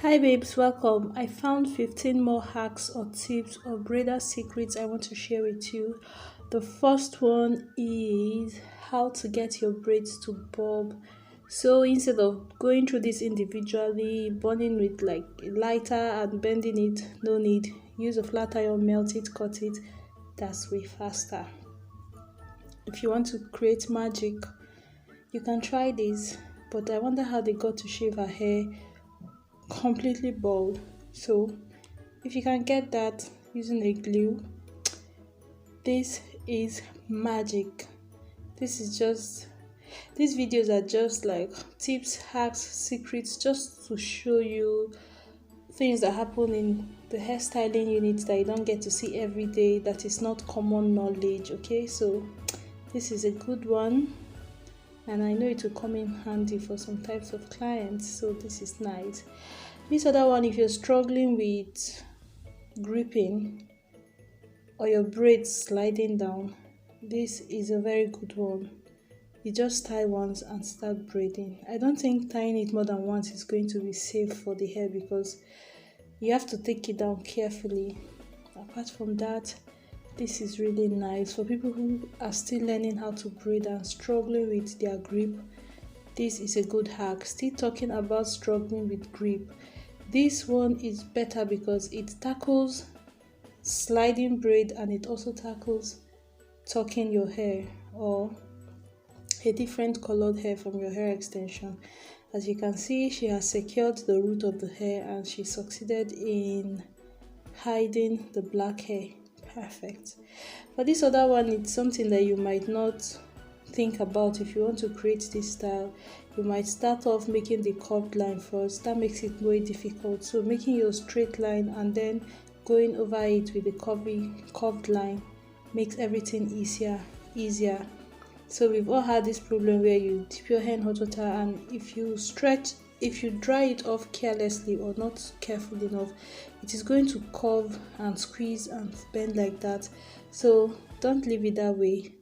Hi babes, welcome. I found 15 more hacks or tips or braider secrets I want to share with you. The first one is how to get your braids to bob. So instead of going through this individually, burning with like a lighter and bending it, no need. Use a flat iron, melt it, cut it. That's way faster. If you want to create magic, you can try this. But I wonder how they got to shave her hair completely bald. So if you can get that using a glue, this is magic. This is just these videos are just like tips, hacks, secrets, just to show you things that happen in the hairstyling unit that you don't get to see every day, that is not common knowledge. Okay, so this is a good one, and I know it will come in handy for some types of clients, so this is nice. This other one, if you're struggling with gripping or your braids sliding down, this is a very good one. You just tie once and start braiding. I don't think tying it more than once is going to be safe for the hair because you have to take it down carefully. Apart from that, this is really nice for people who are still learning how to braid and struggling with their grip. This is a good hack. Still talking about struggling with grip, this one is better because it tackles sliding braid and it also tackles tucking your hair or a different colored hair from your hair extension. As you can see, she has secured the root of the hair and she succeeded in hiding the black hair. Perfect. For this other one, it's something that you might not think about. If you want to create this style, you might start off making the curved line first. That makes it way difficult. So making your straight line and then going over it with the curved line makes everything easier. So we've all had this problem where you dip your hair in hot water, and if you dry it off carelessly or not careful enough, it is going to curve and squeeze and bend like that. So don't leave it that way.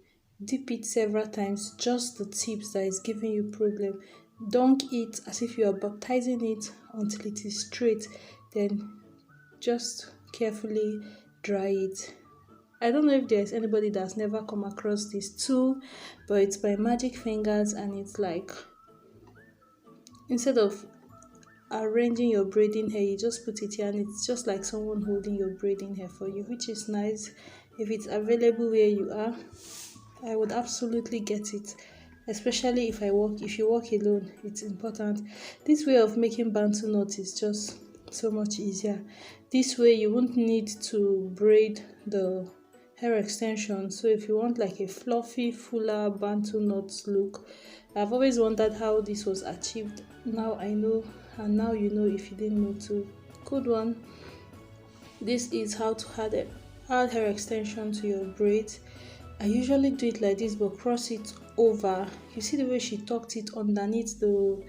Dip it several times, just the tips that is giving you problem. Dunk it as if you are baptizing it until it is straight, then just carefully dry it. I don't know if there's anybody that's never come across this tool, but it's by Magic Fingers, and it's like instead of arranging your braiding hair, you just put it here and it's just like someone holding your braiding hair for you, which is nice. If it's available where you are, I would absolutely get it, especially if you work alone. It's important. This way of making bantu knots is just so much easier. This way you won't need to braid the hair extension. So if you want like a fluffy, fuller bantu knots look, I've always wondered how this was achieved. Now I know, and now you know if you didn't know too. Good one. This is how to add hair extension to your braids. I usually do it like this, but cross it over. You see the way she tucked it underneath the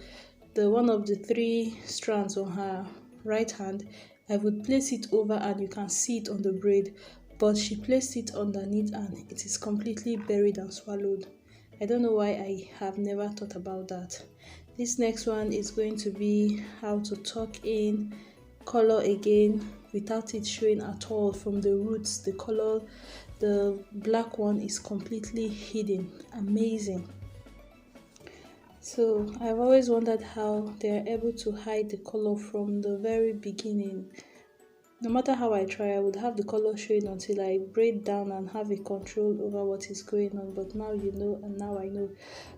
one of the three strands on her right hand. I would place it over and you can see it on the braid, but she placed it underneath and it is completely buried and swallowed. I don't know why I have never thought about that. This next one is going to be how to tuck in color again without it showing at all from the roots. The black one is completely hidden. Amazing. So I've always wondered how they are able to hide the color from the very beginning. No matter how I try, I would have the color showing until I braid down and have a control over what is going on. But now you know, and now I know.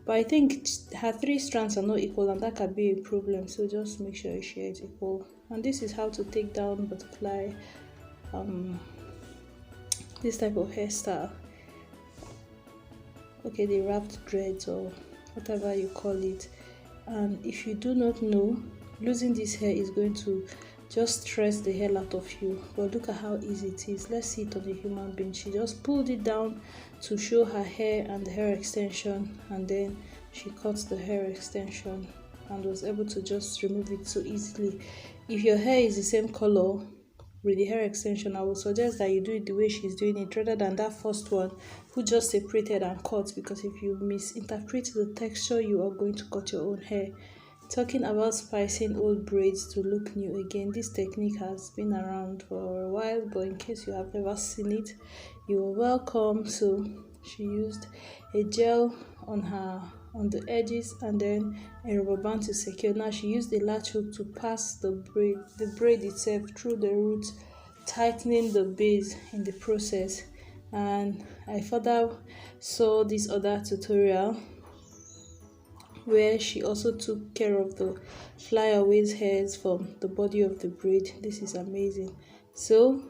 But I think her three strands are not equal, and that can be a problem. So just make sure you share it equal. And this is how to take down butterfly, this type of hairstyle. Okay, the wrapped dreads or whatever you call it. And if you do not know, losing this hair is going to just stress the hell out of you. But look at how easy it is. Let's see it on a human being. She just pulled it down to show her hair and the hair extension, and then she cut the hair extension and was able to just remove it so easily. If your hair is the same color with the hair extension, I would suggest that you do it the way she's doing it rather than that first one who just separated and cut, because if you misinterpret the texture, you are going to cut your own hair. Talking about spicing old braids to look new again, this technique has been around for a while, but in case you have never seen it, you are welcome. So she used a gel on the edges and then a rubber band to secure. Now she used the latch hook to pass the braid itself through the roots, tightening the base in the process. And I further saw this other tutorial where she also took care of the flyaways hairs from the body of the braid. This is amazing. So,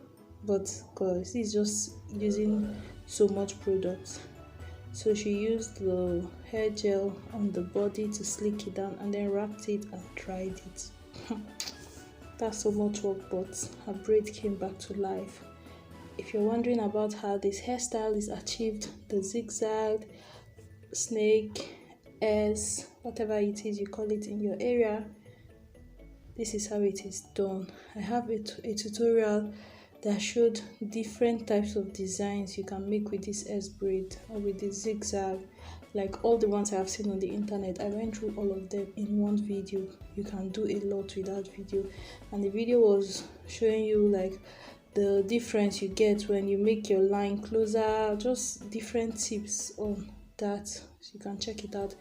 but guys, this is just using so much product. So she used the hair gel on the body to slick it down and then wrapped it and dried it. That's so much work, but her braid came back to life. If you're wondering about how this hairstyle is achieved, the zigzag, snake, S, whatever it is you call it in your area, this is how it is done. I have a tutorial that showed different types of designs you can make with this S braid or with the zigzag. Like all the ones I have seen on the internet, I went through all of them in one video. You can do a lot with that video, and the video was showing you like the difference you get when you make your line closer, just different tips on that, so you can check it out.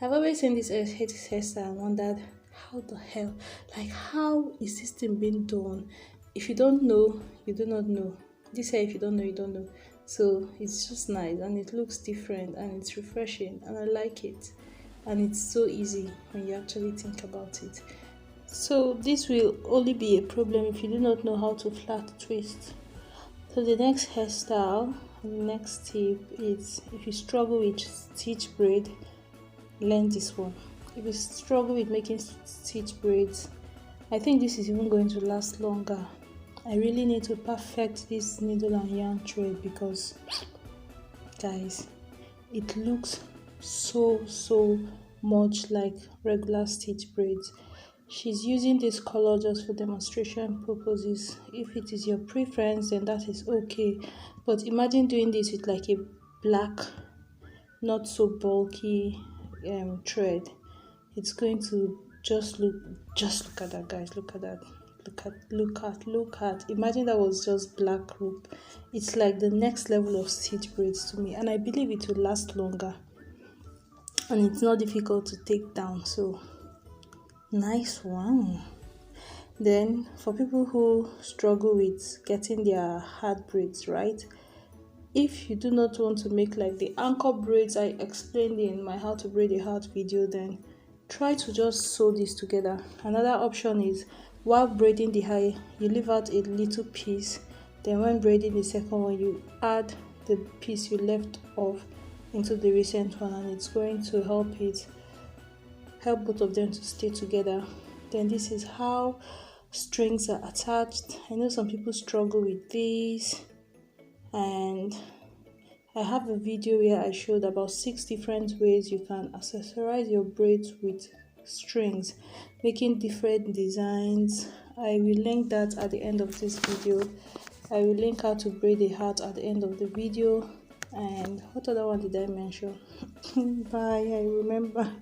I've always seen this hairstyle and wondered how the hell, like how is this thing being done? If you don't know, you do not know. This hair, if you don't know, you don't know. So it's just nice and it looks different and it's refreshing and I like it, and it's so easy when you actually think about it. So this will only be a problem if you do not know how to flat twist. So the next hairstyle, the next tip is, if you struggle with stitch braid, learn this one. If you struggle with making stitch braids, I think this is even going to last longer. I really need to perfect this needle and yarn thread because, guys, it looks so much like regular stitch braids. She's using this color just for demonstration purposes. If it is your preference, then that is okay, but imagine doing this with like a black, not so bulky thread. It's going to just look at that, guys. Look at that. Look at. Imagine that was just black rope. It's like the next level of stitch braids to me, and I believe it will last longer and it's not difficult to take down. So nice one. Then for people who struggle with getting their hard braids right, if you do not want to make like the anchor braids I explained in my how to braid a heart video, then try to just sew this together. Another option is, while braiding the hair, you leave out a little piece, then when braiding the second one, you add the piece you left off into the recent one, and it's going to help both of them to stay together. Then this is how strings are attached. I know some people struggle with this, and I have a video where I showed about 6 different ways you can accessorize your braids with strings, making different designs. I will link that at the end of this video. I will link how to braid a heart at the end of the video. And what other one did I mention? Bye, I remember.